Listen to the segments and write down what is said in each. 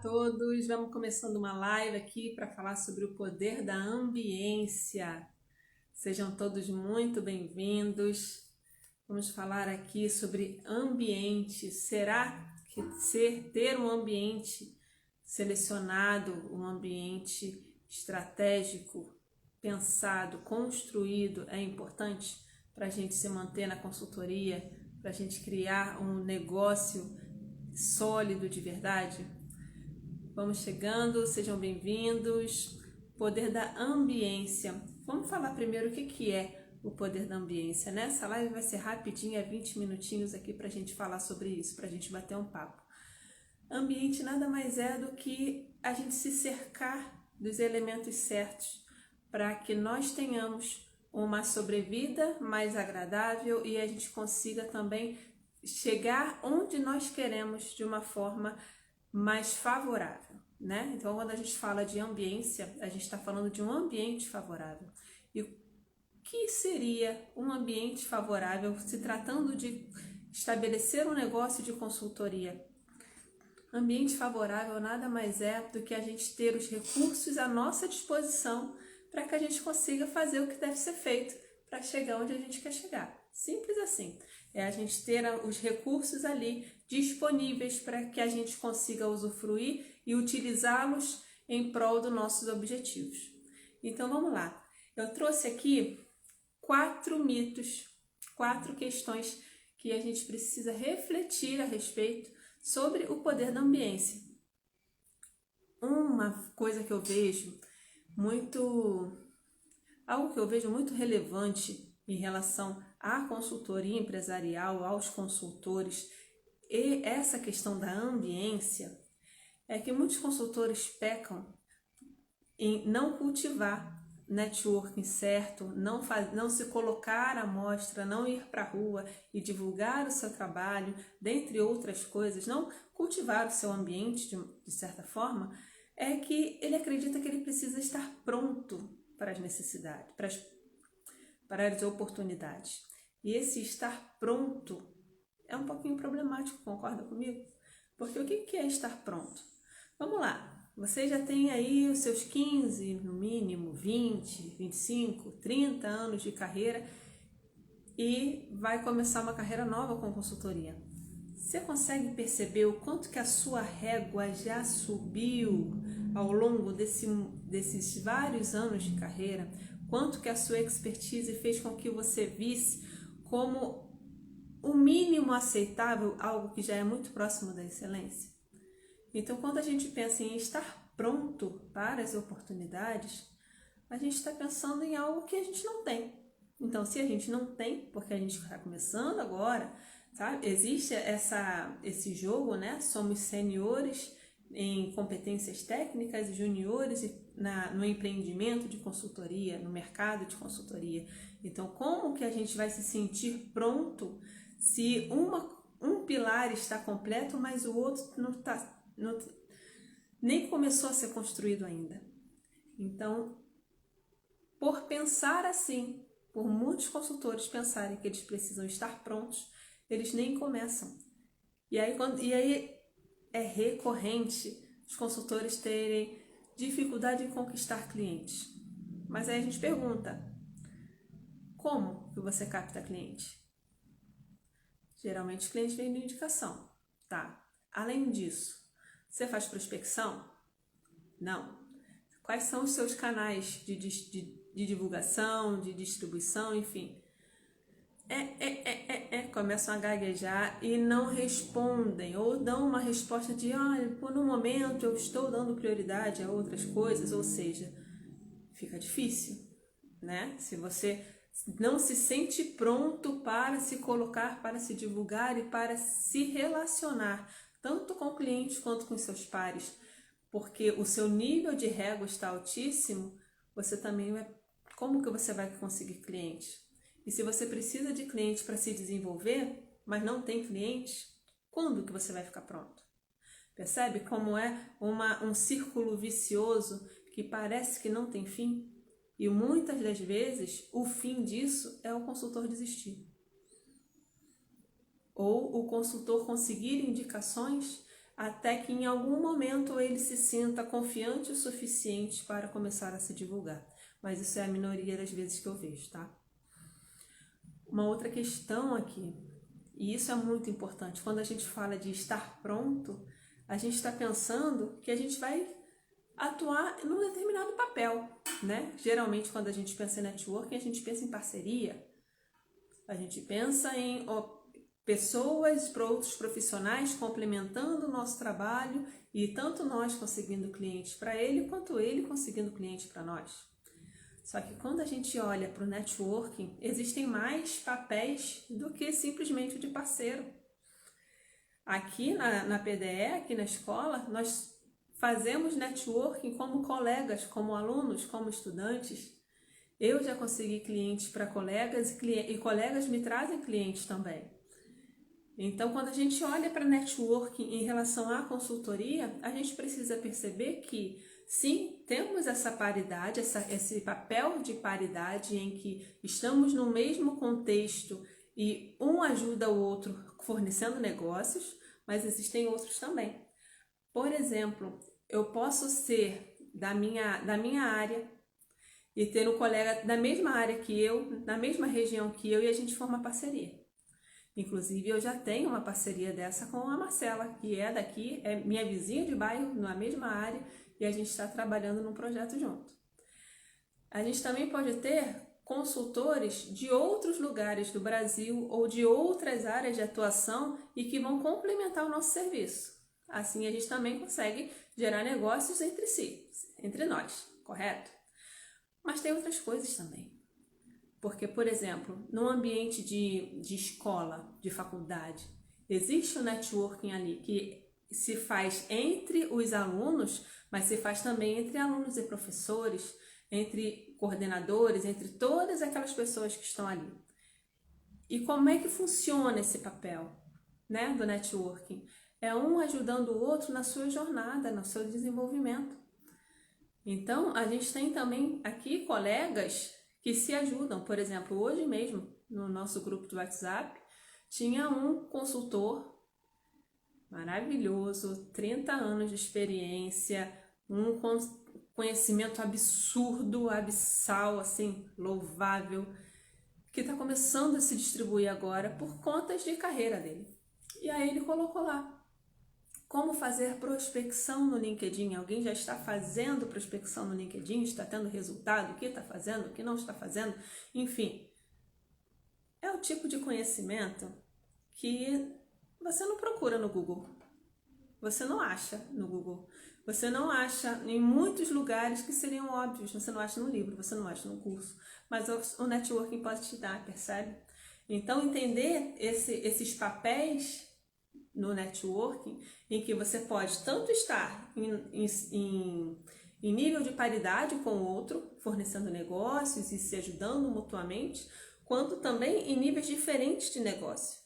Todos, vamos começando uma live aqui para falar sobre o poder da ambiência. Sejam todos muito bem-vindos. Vamos falar aqui sobre ambiente. Será que ter um ambiente selecionado, um ambiente estratégico, pensado, construído é importante para a gente se manter na consultoria, para a gente criar um negócio sólido de verdade? Vamos chegando, sejam bem-vindos. Poder da ambiência. Vamos falar primeiro o que é o poder da ambiência, né? Essa live vai ser rapidinha, 20 minutinhos aqui para a gente falar sobre isso, para a gente bater um papo. Ambiente nada mais é do que a gente se cercar dos elementos certos para que nós tenhamos uma sobrevida mais agradável e a gente consiga também chegar onde nós queremos de uma forma mais favorável, né? Então, quando a gente fala de ambiência, a gente está falando de um ambiente favorável. E o que seria um ambiente favorável se tratando de estabelecer um negócio de consultoria? Ambiente favorável nada mais é do que a gente ter os recursos à nossa disposição para que a gente consiga fazer o que deve ser feito para chegar onde a gente quer chegar. Simples assim. É a gente ter os recursos ali disponíveis para que a gente consiga usufruir e utilizá-los em prol dos nossos objetivos. Então vamos lá. Eu trouxe aqui 4 mitos, 4 questões que a gente precisa refletir a respeito sobre o poder da ambiência. Uma coisa que eu vejo algo que eu vejo muito relevante em relação à consultoria empresarial, aos consultores, e essa questão da ambiência, é que muitos consultores pecam em não cultivar networking certo, não se colocar à mostra, não ir para a rua e divulgar o seu trabalho, dentre outras coisas, não cultivar o seu ambiente de certa forma, é que ele acredita que ele precisa estar pronto para as necessidades, para as oportunidades. E esse estar pronto é um pouquinho problemático, concorda comigo? Porque o que é estar pronto? Vamos lá, você já tem aí os seus 15, no mínimo, 20, 25, 30 anos de carreira e vai começar uma carreira nova com consultoria. Você consegue perceber o quanto que a sua régua já subiu ao longo desses vários anos de carreira? Quanto que a sua expertise fez com que você visse como o mínimo aceitável, algo que já é muito próximo da excelência? Então, quando a gente pensa em estar pronto para as oportunidades, a gente está pensando em algo que a gente não tem. Então, se a gente não tem, porque a gente está começando agora, sabe? Existe esse jogo, né? Somos seniores em competências técnicas e juniores no empreendimento de consultoria, no mercado de consultoria. Então, como que a gente vai se sentir pronto se um pilar está completo, mas o outro nem começou a ser construído ainda? Então, por pensar assim, por muitos consultores pensarem que eles precisam estar prontos, eles nem começam. E aí é recorrente os consultores terem dificuldade em conquistar clientes. Mas aí a gente pergunta, como que você capta cliente? Geralmente os clientes vêm de indicação, tá? Além disso, você faz prospecção? Não. Quais são os seus canais de divulgação, de distribuição, enfim? Começam a gaguejar e não respondem, ou dão uma resposta de, no momento eu estou dando prioridade a outras coisas, ou seja, fica difícil, né? Se você não se sente pronto para se colocar, para se divulgar e para se relacionar, tanto com clientes quanto com seus pares, porque o seu nível de régua está altíssimo, você também como que você vai conseguir clientes? E se você precisa de clientes para se desenvolver, mas não tem clientes, quando que você vai ficar pronto? Percebe como é um círculo vicioso que parece que não tem fim? E muitas das vezes o fim disso é o consultor desistir. Ou o consultor conseguir indicações, até que em algum momento ele se sinta confiante o suficiente para começar a se divulgar. Mas isso é a minoria das vezes que eu vejo, tá? Uma outra questão aqui, e isso é muito importante, quando a gente fala de estar pronto, a gente está pensando que a gente vai atuar num determinado papel, né? Geralmente, quando a gente pensa em networking, a gente pensa em parceria, a gente pensa em pessoas para outros profissionais complementando o nosso trabalho e tanto nós conseguindo clientes para ele, quanto ele conseguindo clientes para nós. Só que quando a gente olha para o networking, existem mais papéis do que simplesmente o de parceiro. Aqui na PDE, aqui na escola, nós fazemos networking como colegas, como alunos, como estudantes. Eu já consegui clientes para colegas e colegas me trazem clientes também. Então, quando a gente olha para networking em relação à consultoria, a gente precisa perceber que, sim, temos essa paridade, esse papel de paridade em que estamos no mesmo contexto e um ajuda o outro fornecendo negócios, mas existem outros também. Por exemplo, eu posso ser da minha área e ter um colega da mesma área que eu, na mesma região que eu, e a gente forma parceria. Inclusive, eu já tenho uma parceria dessa com a Marcela, que é daqui, é minha vizinha de bairro, na mesma área, e a gente está trabalhando num projeto junto. A gente também pode ter consultores de outros lugares do Brasil ou de outras áreas de atuação e que vão complementar o nosso serviço. Assim, a gente também consegue gerar negócios entre si, entre nós, correto? Mas tem outras coisas também. Porque, por exemplo, no ambiente de escola, de faculdade, existe um networking ali que se faz entre os alunos, mas se faz também entre alunos e professores, entre coordenadores, entre todas aquelas pessoas que estão ali. E como é que funciona esse papel, né, do networking? É um ajudando o outro na sua jornada, no seu desenvolvimento. Então, a gente tem também aqui colegas que se ajudam. Por exemplo, hoje mesmo, no nosso grupo de WhatsApp, tinha um consultor maravilhoso, 30 anos de experiência, um conhecimento absurdo, abissal, assim, louvável, que está começando a se distribuir agora por contas de carreira dele. E aí ele colocou lá como fazer prospecção no LinkedIn. Alguém já está fazendo prospecção no LinkedIn, está tendo resultado, o que está fazendo, o que não está fazendo, enfim. É o tipo de conhecimento que você não procura no Google. Você não acha no Google. Você não acha em muitos lugares que seriam óbvios. Você não acha no livro, você não acha no curso. Mas o networking pode te dar, percebe? Então, entender esses papéis no networking, em que você pode tanto estar em nível de paridade com o outro, fornecendo negócios e se ajudando mutuamente, quanto também em níveis diferentes de negócio,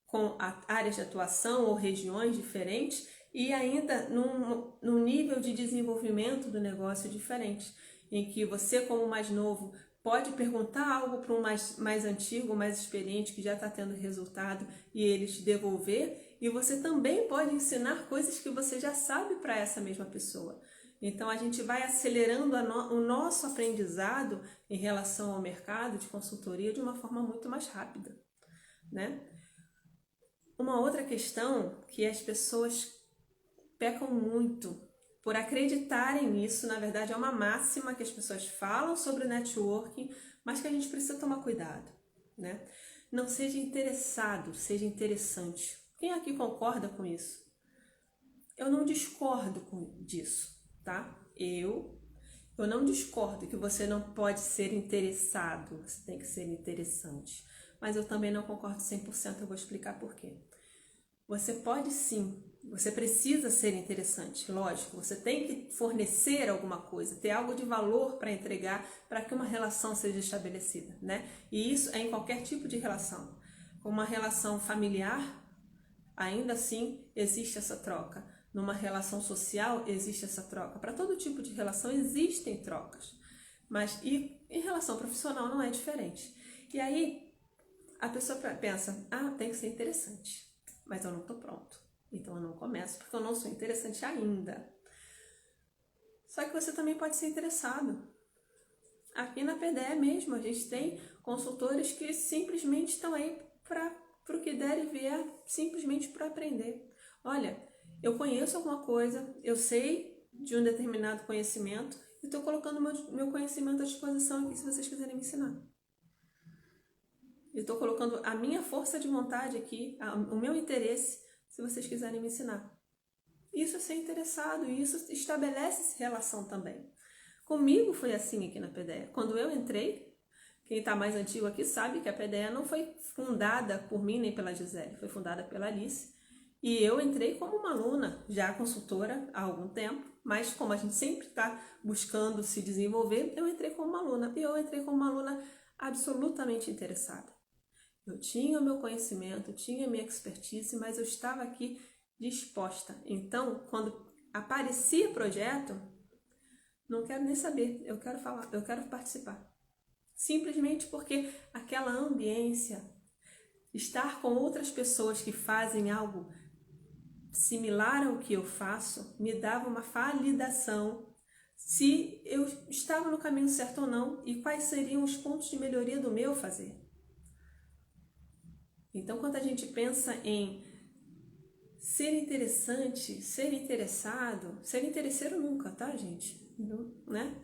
com áreas de atuação ou regiões diferentes e ainda num nível de desenvolvimento do negócio diferente, em que você, como mais novo, pode perguntar algo para um mais antigo, mais experiente, que já está tendo resultado e ele te devolver. E você também pode ensinar coisas que você já sabe para essa mesma pessoa. Então, a gente vai acelerando o nosso aprendizado em relação ao mercado de consultoria de uma forma muito mais rápida, né? Uma outra questão que as pessoas pecam muito por acreditarem nisso, na verdade é uma máxima que as pessoas falam sobre networking, mas que a gente precisa tomar cuidado, né? Não seja interessado, seja interessante. Quem aqui concorda com isso? Eu não discordo disso, tá? Eu não discordo que você não pode ser interessado, você tem que ser interessante. Mas eu também não concordo 100%, eu vou explicar por quê. Você pode sim, você precisa ser interessante, lógico, você tem que fornecer alguma coisa, ter algo de valor para entregar para que uma relação seja estabelecida, né? E isso é em qualquer tipo de relação. Uma relação familiar, ainda assim existe essa troca. Numa relação social existe essa troca. Para todo tipo de relação existem trocas. Mas em relação profissional não é diferente. E aí a pessoa pensa, tem que ser interessante, mas eu não estou pronto. Então eu não começo porque eu não sou interessante ainda. Só que você também pode ser interessado. Aqui na PDE mesmo, a gente tem consultores que simplesmente estão aí para o que der e vier, simplesmente para aprender. Olha, eu conheço alguma coisa, eu sei de um determinado conhecimento e estou colocando meu conhecimento à disposição aqui se vocês quiserem me ensinar. Eu estou colocando a minha força de vontade aqui, o meu interesse, se vocês quiserem me ensinar. Isso é ser interessado e isso estabelece relação também. Comigo foi assim aqui na PDE. Quando eu entrei, quem está mais antigo aqui sabe que a PDE não foi fundada por mim nem pela Gisele, foi fundada pela Alice. E eu entrei como uma aluna, já consultora há algum tempo, mas como a gente sempre está buscando se desenvolver, eu entrei como uma aluna. E eu entrei como uma aluna absolutamente interessada. Eu tinha o meu conhecimento, tinha a minha expertise, mas eu estava aqui disposta. Então, quando aparecia projeto, não quero nem saber, eu quero falar, eu quero participar. Simplesmente porque aquela ambiência, estar com outras pessoas que fazem algo similar ao que eu faço, me dava uma validação se eu estava no caminho certo ou não e quais seriam os pontos de melhoria do meu fazer. Então, quando a gente pensa em ser interessante, ser interessado, ser interesseiro nunca, tá, gente? Não, né?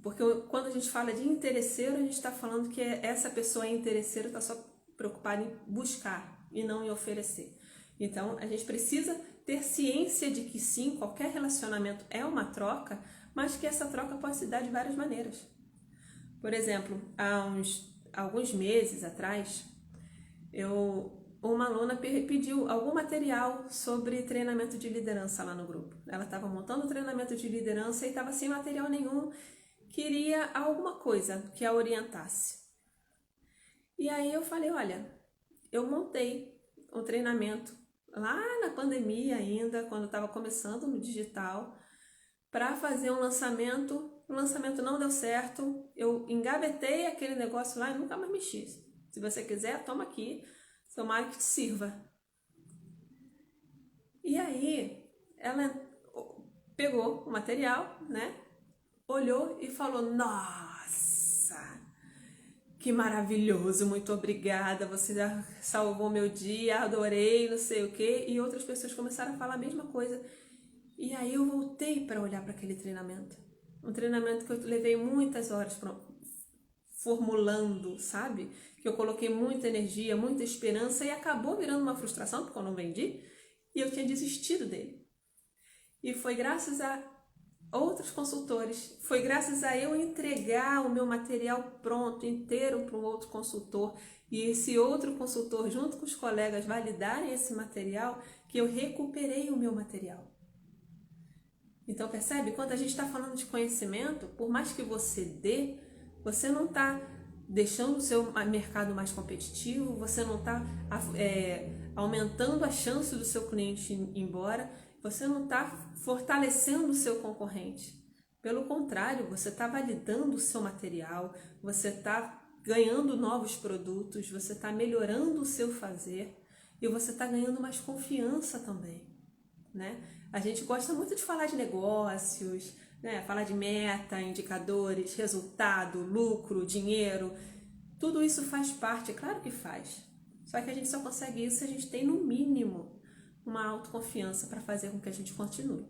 Porque quando a gente fala de interesseiro, a gente está falando que essa pessoa é interesseira, está só preocupada em buscar e não em oferecer. Então, a gente precisa ter ciência de que sim, qualquer relacionamento é uma troca, mas que essa troca pode se dar de várias maneiras. Por exemplo, há alguns meses atrás, uma aluna pediu algum material sobre treinamento de liderança lá no grupo. Ela estava montando treinamento de liderança e estava sem material nenhum, queria alguma coisa que a orientasse. E aí eu falei, olha, eu montei um treinamento lá na pandemia ainda, quando estava começando no digital, para fazer um lançamento. O lançamento não deu certo, eu engavetei aquele negócio lá e nunca mais mexi. Se você quiser, toma aqui, tomara que te sirva. E aí, ela pegou o material, né? Olhou e falou, nossa, que maravilhoso, muito obrigada, você já salvou meu dia, adorei, não sei o quê. E outras pessoas começaram a falar a mesma coisa. E aí eu voltei para olhar para aquele treinamento. Um treinamento que eu levei muitas horas formulando, sabe? Que eu coloquei muita energia, muita esperança e acabou virando uma frustração porque eu não vendi e eu tinha desistido dele. E foi graças a outros consultores, foi graças a eu entregar o meu material pronto, inteiro para um outro consultor e esse outro consultor junto com os colegas validarem esse material que eu recuperei o meu material. Então percebe? Quando a gente está falando de conhecimento, por mais que você dê, você não está deixando o seu mercado mais competitivo, você não está aumentando a chance do seu cliente ir embora, você não está fortalecendo o seu concorrente. Pelo contrário, você está validando o seu material, você está ganhando novos produtos, você está melhorando o seu fazer e você está ganhando mais confiança também, né? A gente gosta muito de falar de negócios, né? Falar de meta, indicadores, resultado, lucro, dinheiro. Tudo isso faz parte, é claro que faz. Só que a gente só consegue isso se a gente tem, no mínimo, uma autoconfiança para fazer com que a gente continue.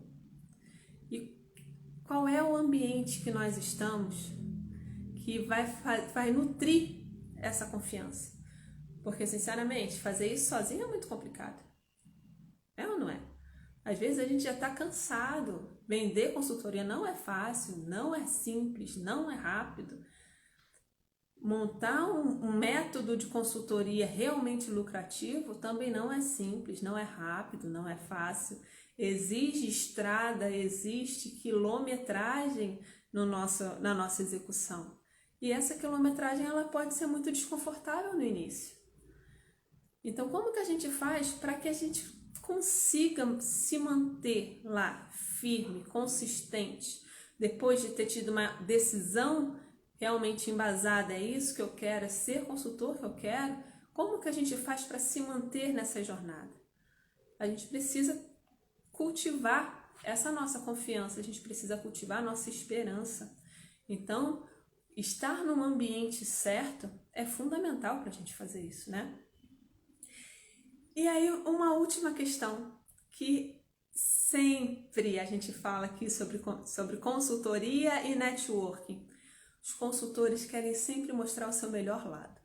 E qual é o ambiente que nós estamos que vai nutrir essa confiança? Porque, sinceramente, fazer isso sozinho é muito complicado. É ou não é? Às vezes a gente já está cansado. Vender consultoria não é fácil, não é simples, não é rápido. Montar um método de consultoria realmente lucrativo também não é simples, não é rápido, não é fácil. Exige estrada, existe quilometragem na nossa execução. E essa quilometragem ela pode ser muito desconfortável no início. Então, como que a gente faz para que a gente consiga se manter lá, firme, consistente, depois de ter tido uma decisão realmente embasada, é isso que eu quero, é ser consultor que eu quero? Como que a gente faz para se manter nessa jornada? a gente precisa cultivar essa nossa confiança, a gente precisa cultivar a nossa esperança. Então, estar num ambiente certo é fundamental para a gente fazer isso, né? E aí, uma última questão que sempre a gente fala aqui sobre consultoria e networking. Os consultores querem sempre mostrar o seu melhor lado.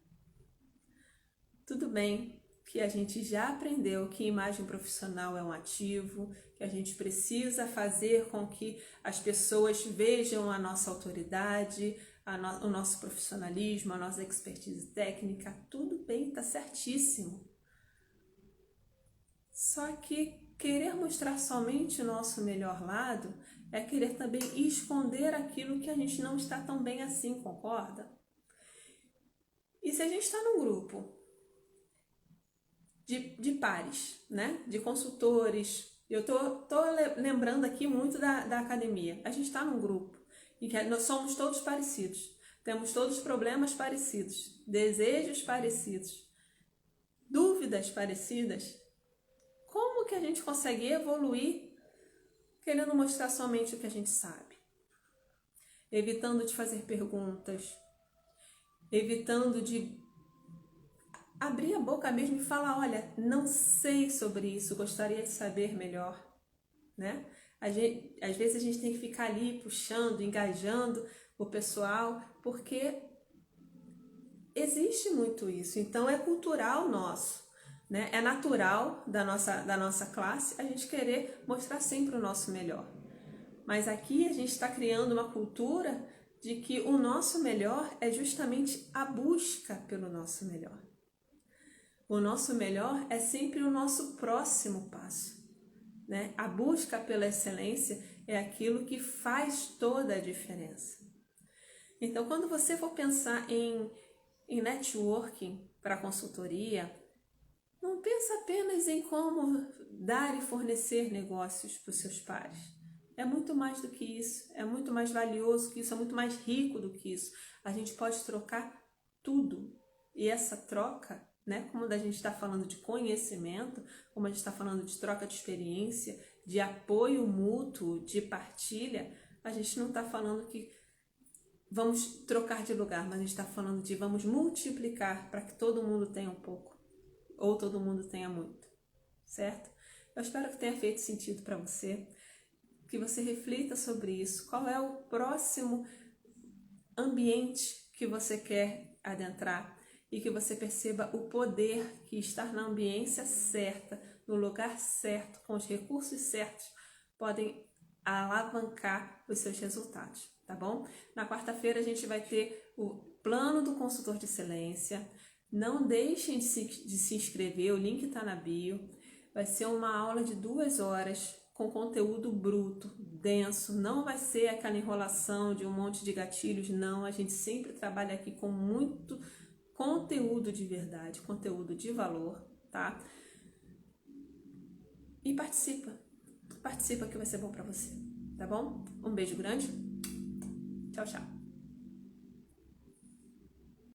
Tudo bem que a gente já aprendeu que imagem profissional é um ativo, que a gente precisa fazer com que as pessoas vejam a nossa autoridade, o nosso profissionalismo, a nossa expertise técnica. Tudo bem, tá certíssimo. Só que querer mostrar somente o nosso melhor lado é querer também esconder aquilo que a gente não está tão bem assim, concorda? E se a gente está num grupo de pares, né? De consultores, eu tô lembrando aqui muito da academia. A gente está num grupo em que nós somos todos parecidos, temos todos problemas parecidos, desejos parecidos, dúvidas parecidas. Como que a gente consegue evoluir querendo mostrar somente o que a gente sabe? Evitando de fazer perguntas, evitando de abrir a boca mesmo e falar, olha, não sei sobre isso, gostaria de saber melhor, né? Às vezes a gente tem que ficar ali puxando, engajando o pessoal, porque existe muito isso, então é cultural nosso. Né? É natural da nossa classe a gente querer mostrar sempre o nosso melhor. Mas aqui a gente está criando uma cultura de que o nosso melhor é justamente a busca pelo nosso melhor. O nosso melhor é sempre o nosso próximo passo. Né? A busca pela excelência é aquilo que faz toda a diferença. Então, quando você for pensar em networking para consultoria, não pensa apenas em como dar e fornecer negócios para os seus pares. É muito mais do que isso, é muito mais valioso que isso, é muito mais rico do que isso. A gente pode trocar tudo. E essa troca, né, como a gente está falando de conhecimento, como a gente está falando de troca de experiência, de apoio mútuo, de partilha, a gente não está falando que vamos trocar de lugar, mas a gente está falando de vamos multiplicar para que todo mundo tenha um pouco. Ou todo mundo tenha muito, certo? Eu espero que tenha feito sentido para você, que você reflita sobre isso. Qual é o próximo ambiente que você quer adentrar e que você perceba o poder que estar na ambiência certa, no lugar certo, com os recursos certos, podem alavancar os seus resultados, tá bom? Na quarta-feira a gente vai ter o plano do consultor de excelência. Não deixem de se inscrever, o link está na bio. Vai ser uma aula de 2 horas com conteúdo bruto, denso. Não vai ser aquela enrolação de um monte de gatilhos, não. A gente sempre trabalha aqui com muito conteúdo de verdade, conteúdo de valor, tá? E participa que vai ser bom para você, tá bom? Um beijo grande. Tchau, tchau.